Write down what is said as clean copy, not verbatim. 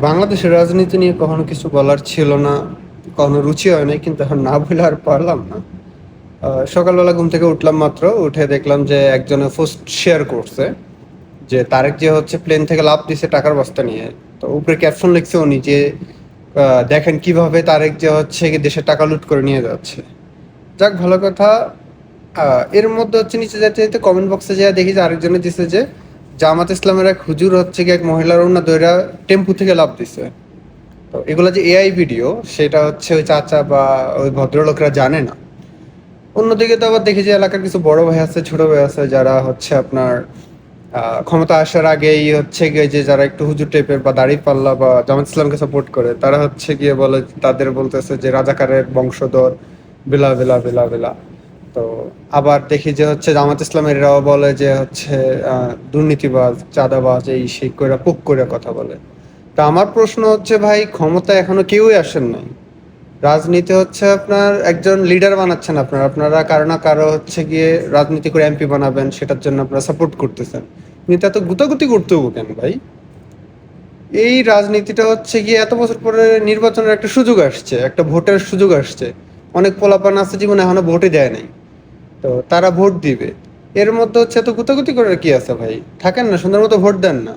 বাংলাদেশের রাজনীতি নিয়ে কখনো কিছু বলার ছিল না, কখনো রুচি হয় নাই, কিন্তু এখন না বলে আর পারলাম না। সকালবেলা ঘুম থেকে উঠলাম, মাত্র উঠে দেখলাম যে একজনে পোস্ট শেয়ার করছে যে তারেক যে হচ্ছে প্লেন থেকে লাফ দিছে টাকার বস্তা নিয়ে। তো উপরে ক্যাপশন লিখছে উনি যে দেখেন কিভাবে তারেক যে হচ্ছে কি দেশের টাকা লুট করে নিয়ে যাচ্ছে। যাক, ভালো কথা। এর মধ্যে হচ্ছে নিচে যেতে যেতে কমেন্ট বক্সে যা দেখি যে আরেকজনে দিছে যে জামাত ইসলামের এক হুজুর হচ্ছে কি এক মহিলার ওনা দইরা টেম্পু থেকে লাফ দিছে। তো এগুলো যে এআই ভিডিও, সেটা হচ্ছে ওই চাচা বা ওই ভদ্রলোকরা জানে না। অন্যদিকে তো আবার দেখি যে এলাকার কিছু বড় ভাই আছে, ছোট ভাই আছে, যারা হচ্ছে আপনার ক্ষমতা আসার আগেই হচ্ছে গিয়ে যে যারা একটু হুজুর টাইপের বা দাড়ি পাল্লা বা জামাত ইসলামকে সাপোর্ট করে, তারা হচ্ছে গিয়ে বলে, তাদের বলতেছে যে রাজাকারের বংশধর, বেলা বেলা বেলা বেলা। তো আবার দেখি যে হচ্ছে জামাত ইসলামের এরাও বলে যে হচ্ছে দুর্নীতিবাজ, চাঁদাবাজ, এই সেই কইরা পুক করে কথা বলে। তা আমার প্রশ্ন হচ্ছে, ভাই ক্ষমতায় এখনো কেউই আসেন নাই। রাজনীতি হচ্ছে আপনার একজন লিডার বানাচ্ছেন, আপনারা কারো না কারো হচ্ছে গিয়ে রাজনীতি করে এমপি বানাবেন, সেটার জন্য আপনারা সাপোর্ট করতেছেন। কিন্তু এত গুতাগুতি করতে হবো কেন ভাই? এই রাজনীতিটা হচ্ছে গিয়ে এত বছর পরে নির্বাচনের একটা সুযোগ আসছে, একটা ভোটের সুযোগ আসছে। অনেক পোলাপান আছে জীবনে এখনো ভোটই দেয় নাই, তো তারা ভোট দিবে। এর মধ্যে হচ্ছে এত গুতাগুতি করার কি আছে ভাই? থাকেন না, সুন্দর মতো ভোট দেন না।